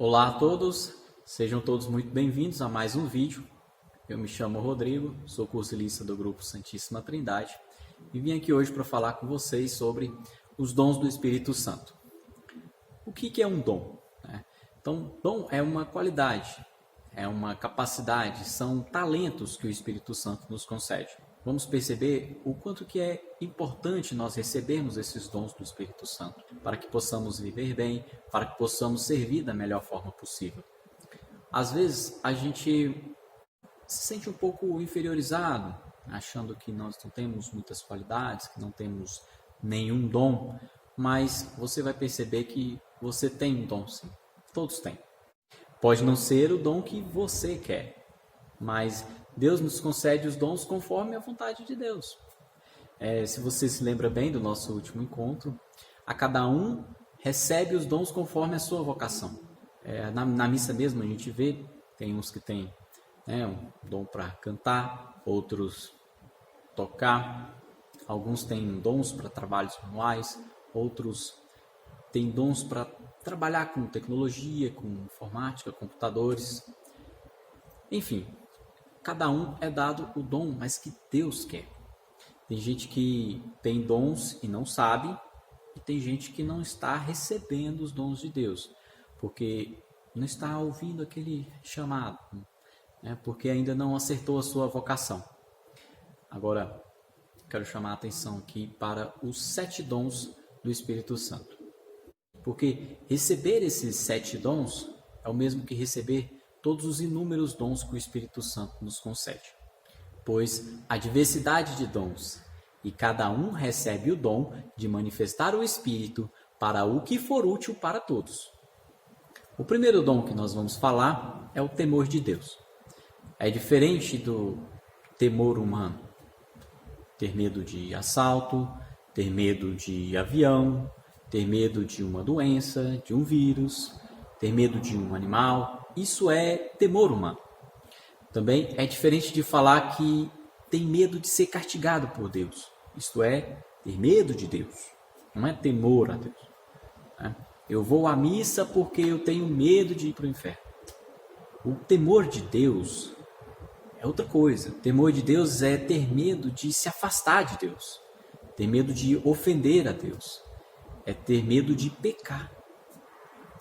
Olá a todos, sejam todos muito bem-vindos a mais um vídeo. Eu me chamo Rodrigo, sou cursilista do Grupo Santíssima Trindade e vim aqui hoje para falar com vocês sobre os dons do Espírito Santo. O que é um dom? Então, dom é uma qualidade, é uma capacidade, são talentos que o Espírito Santo nos concede. Vamos perceber o quanto que é importante nós recebermos esses dons do Espírito Santo, para que possamos viver bem, para que possamos servir da melhor forma possível. Às vezes a gente se sente um pouco inferiorizado, achando que nós não temos muitas qualidades, que não temos nenhum dom, mas você vai perceber que você tem um dom sim, todos têm. Pode não ser o dom que você quer, mas Deus nos concede os dons conforme a vontade de Deus. Se você se lembra bem do nosso último encontro, a cada um recebe os dons conforme a sua vocação. Na missa mesmo a gente vê, tem uns que têm um dom para cantar, outros tocar, alguns têm dons para trabalhos manuais, outros têm dons para trabalhar com tecnologia, com informática, computadores, enfim. Cada um é dado o dom, mas que Deus quer. Tem gente que tem dons e não sabe, e tem gente que não está recebendo os dons de Deus, porque não está ouvindo aquele chamado, porque ainda não acertou a sua vocação. Agora, quero chamar a atenção aqui para os 7 dons do Espírito Santo. Porque receber esses 7 dons é o mesmo que receber todos os inúmeros dons que o Espírito Santo nos concede. Pois a diversidade de dons, e cada um recebe o dom de manifestar o Espírito para o que for útil para todos. O primeiro dom que nós vamos falar é o temor de Deus. É diferente do temor humano. Ter medo de assalto, ter medo de avião, ter medo de uma doença, de um vírus, ter medo de um animal. Isso é temor humano. Também é diferente de falar que tem medo de ser castigado por Deus. Isto é, ter medo de Deus. Não é temor a Deus. Eu vou à missa porque eu tenho medo de ir para o inferno. O temor de Deus é outra coisa. O temor de Deus é ter medo de se afastar de Deus. Ter medo de ofender a Deus. É ter medo de pecar.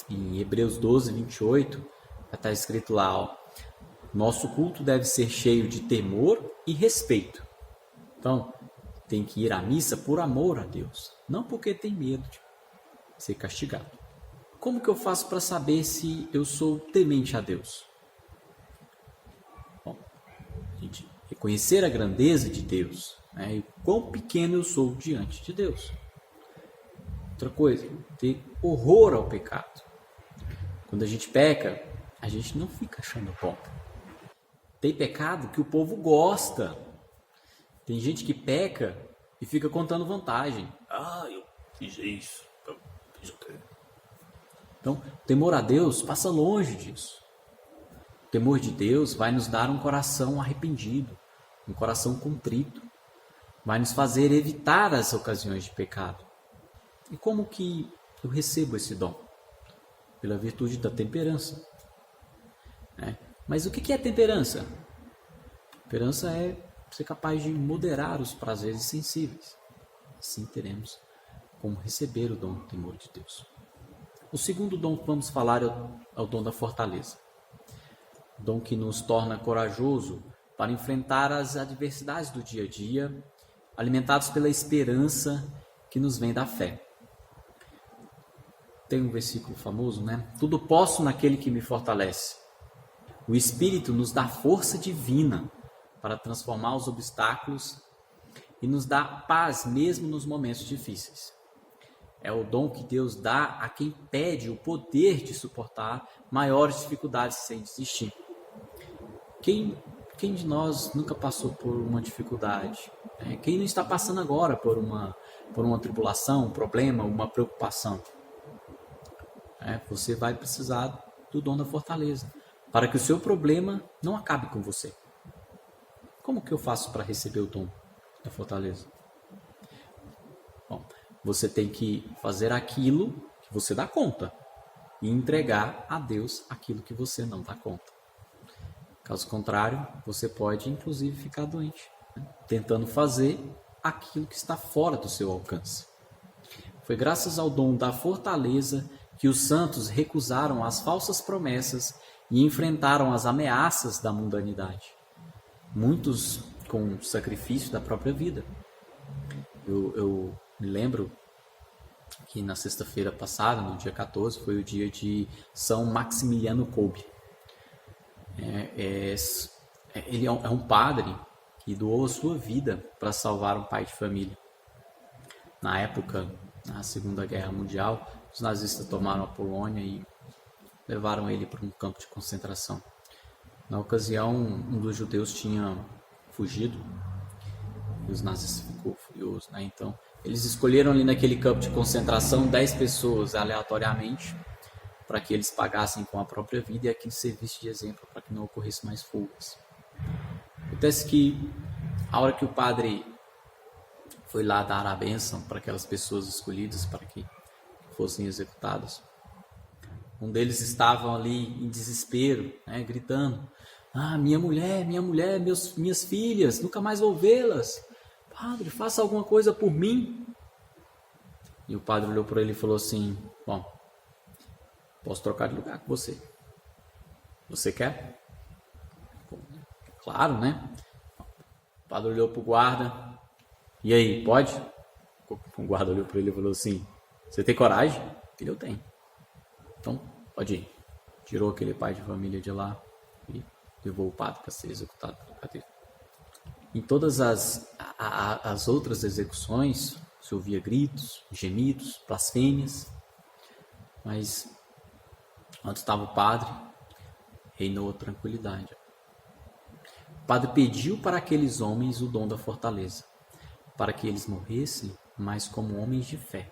Em Hebreus 12, 28... está escrito lá, nosso culto deve ser cheio de temor e respeito. Então, tem que ir à missa por amor a Deus, não porque tem medo de ser castigado. Como que eu faço para saber se eu sou temente a Deus? Bom, a gente reconhecer a grandeza de Deus, e o quão pequeno eu sou diante de Deus. Outra coisa, ter horror ao pecado. Quando a gente peca, a gente não fica achando bom. Tem pecado que o povo gosta. Tem gente que peca e fica contando vantagem. Eu fiz isso, eu fiz aquilo. Então, o temor a Deus passa longe disso. O temor de Deus vai nos dar um coração arrependido, um coração contrito. Vai nos fazer evitar as ocasiões de pecado. E como que eu recebo esse dom? Pela virtude da temperança. Mas o que é temperança? Temperança é ser capaz de moderar os prazeres sensíveis. Assim teremos como receber o dom do temor de Deus. O segundo dom que vamos falar é o dom da fortaleza. O dom que nos torna corajoso para enfrentar as adversidades do dia a dia, alimentados pela esperança que nos vem da fé. Tem um versículo famoso, Tudo posso naquele que me fortalece. O Espírito nos dá força divina para transformar os obstáculos e nos dá paz mesmo nos momentos difíceis. É o dom que Deus dá a quem pede o poder de suportar maiores dificuldades sem desistir. Quem de nós nunca passou por uma dificuldade? Quem não está passando agora por uma tribulação, um problema, uma preocupação? Você vai precisar do dom da fortaleza, para que o seu problema não acabe com você. Como que eu faço para receber o dom da fortaleza? Bom, você tem que fazer aquilo que você dá conta. e entregar a Deus aquilo que você não dá conta. Caso contrário, você pode inclusive ficar doente, né? Tentando fazer aquilo que está fora do seu alcance. Foi graças ao dom da fortaleza que os santos recusaram as falsas promessas e enfrentaram as ameaças da mundanidade. Muitos com o sacrifício da própria vida. Eu me lembro que na sexta-feira passada, no dia 14, foi o dia de São Maximiliano Kolbe. Ele é um padre que doou a sua vida para salvar um pai de família. Na época, na Segunda Guerra Mundial, os nazistas tomaram a Polônia e levaram ele para um campo de concentração. Na ocasião, um dos judeus tinha fugido e os nazistas ficou furioso, né? Então, eles escolheram ali naquele campo de concentração 10 pessoas aleatoriamente para que eles pagassem com a própria vida e aquilo servisse de exemplo para que não ocorresse mais fugas. Acontece que a hora que o padre foi lá dar a bênção para aquelas pessoas escolhidas para que fossem executadas, um deles estava ali em desespero, né, gritando: minha mulher, minhas filhas, nunca mais vou vê-las. Padre, faça alguma coisa por mim. E o padre olhou para ele e falou assim: bom, posso trocar de lugar com você. Você quer? Claro, né? O padre olhou para o guarda. E aí, pode? O guarda olhou para ele e falou assim: você tem coragem? Ele: eu tenho. Então, pode ir. Tirou aquele pai de família de lá e levou o padre para ser executado pela cadeira. Em todas as outras execuções, se ouvia gritos, gemidos, blasfêmias, mas onde estava o padre, reinou a tranquilidade. O padre pediu para aqueles homens o dom da fortaleza, para que eles morressem, mas como homens de fé.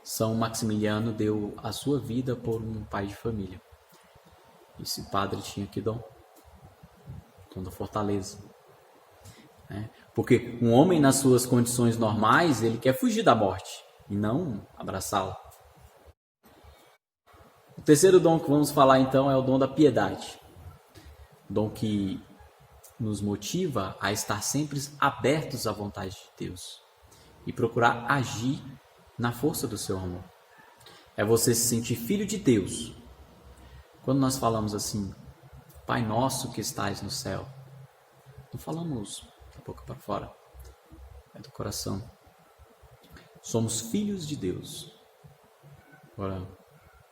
São Maximiliano deu a sua vida por um pai de família. Esse padre tinha que dom? Dom da fortaleza. Porque um homem nas suas condições normais, ele quer fugir da morte e não abraçá-la. O terceiro dom que vamos falar então é o dom da piedade. Dom que nos motiva a estar sempre abertos à vontade de Deus e procurar agir na força do seu amor. É você se sentir filho de Deus. Quando nós falamos assim: Pai nosso que estais no céu, não falamos da boca para fora, é do coração. Somos filhos de Deus. Agora,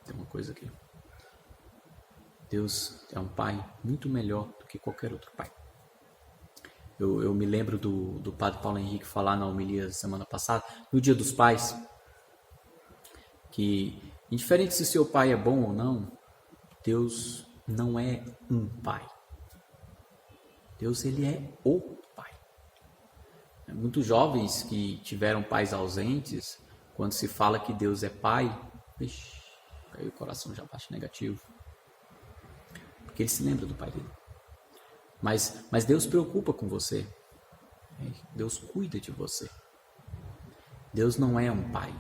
tem uma coisa aqui. Deus é um pai muito melhor do que qualquer outro pai. Eu me lembro do padre Paulo Henrique falar na homilia da semana passada, no Dia dos Pais, que indiferente se seu pai é bom ou não, Deus não é um pai. Deus, ele é o pai. Muitos jovens que tiveram pais ausentes, quando se fala que Deus é pai, aí o coração já bate negativo. Porque ele se lembra do pai dele. Mas Deus se preocupa com você. Deus cuida de você. Deus não é um pai.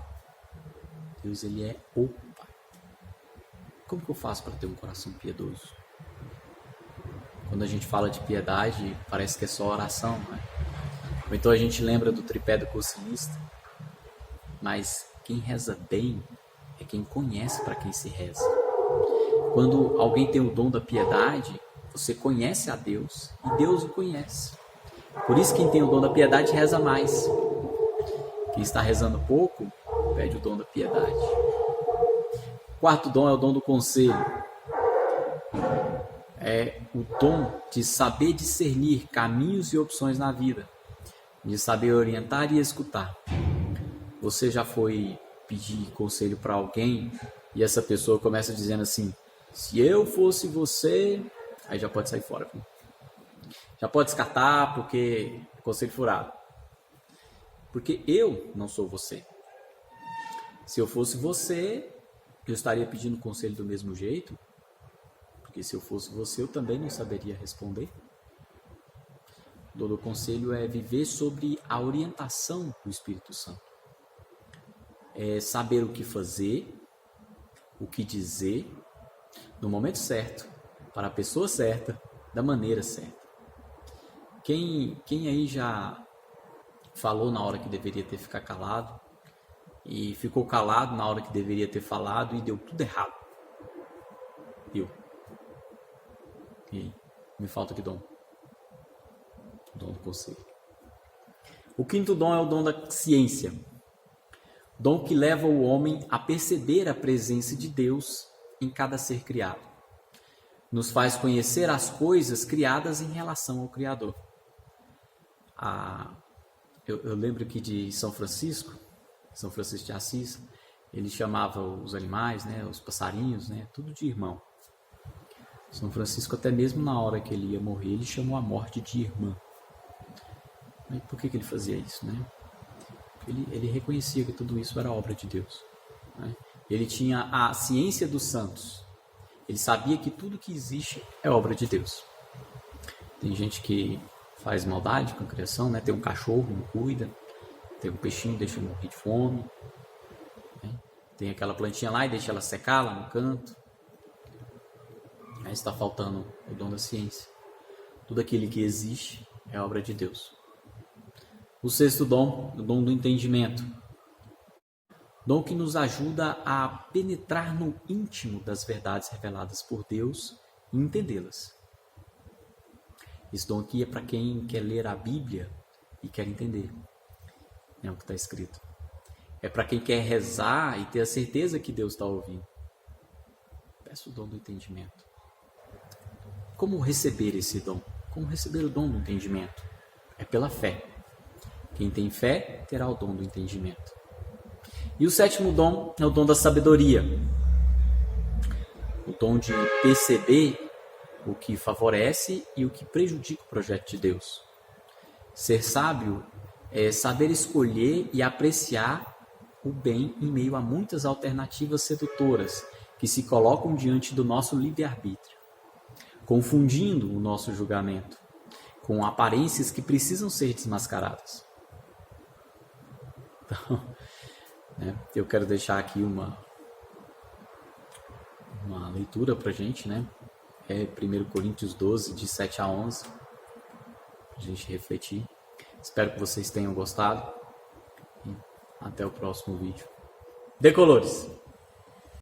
Deus, ele é o pai. Como que eu faço para ter um coração piedoso? Quando a gente fala de piedade, parece que é só oração, né? Ou então a gente lembra do tripé do cursilista. Mas quem reza bem é quem conhece para quem se reza. Quando alguém tem o dom da piedade, você conhece a Deus e Deus o conhece. Por isso quem tem o dom da piedade reza mais. Quem está rezando pouco, pede o dom da piedade. O quarto dom é o dom do conselho. É o dom de saber discernir caminhos e opções na vida. De saber orientar e escutar. Você já foi pedir conselho para alguém e essa pessoa começa dizendo assim: se eu fosse você... Aí já pode sair fora. Viu? Já pode descartar porque é conselho furado. Porque eu não sou você. Se eu fosse você, eu estaria pedindo conselho do mesmo jeito. Porque se eu fosse você, eu também não saberia responder. O dom do conselho é viver sobre a orientação do Espírito Santo. É saber o que fazer o que dizer, no momento certo, para a pessoa certa, da maneira certa. Quem aí já falou na hora que deveria ter ficado calado e ficou calado na hora que deveria ter falado e deu tudo errado? Eu. E aí? Me falta que dom? O dom do conselho. O quinto dom é o dom da ciência. Dom que leva o homem a perceber a presença de Deus em cada ser criado. Nos faz conhecer as coisas criadas em relação ao Criador. Eu lembro aqui de São Francisco de Assis, ele chamava os animais, né, os passarinhos, né, tudo de irmão. São Francisco, até mesmo na hora que ele ia morrer, ele chamou a morte de irmã. Mas por que ele fazia isso, né? Ele reconhecia que tudo isso era obra de Deus, né? Ele tinha a ciência dos santos. Ele sabia que tudo que existe é obra de Deus. Tem gente que faz maldade com a criação, né? Tem um cachorro, não cuida. Tem um peixinho, deixa ele morrer de fome, né? Tem aquela plantinha lá e deixa ela secar lá no canto. Aí está faltando o dom da ciência. Tudo aquilo que existe é obra de Deus. O sexto dom, o dom do entendimento. Dom que nos ajuda a penetrar no íntimo das verdades reveladas por Deus e entendê-las. Esse dom aqui é para quem quer ler a Bíblia e quer entender, é o que está escrito. É para quem quer rezar e ter a certeza que Deus está ouvindo. Peça o dom do entendimento. Como receber esse dom? Como receber o dom do entendimento? É pela fé. Quem tem fé terá o dom do entendimento. E o sétimo dom é o dom da sabedoria. O dom de perceber o que favorece e o que prejudica o projeto de Deus. Ser sábio é saber escolher e apreciar o bem em meio a muitas alternativas sedutoras que se colocam diante do nosso livre-arbítrio, confundindo o nosso julgamento com aparências que precisam ser desmascaradas. Então, eu quero deixar aqui uma leitura para a gente, né? É 1 Coríntios 12, de 7 a 11, para a gente refletir. Espero que vocês tenham gostado e até o próximo vídeo. Decolores!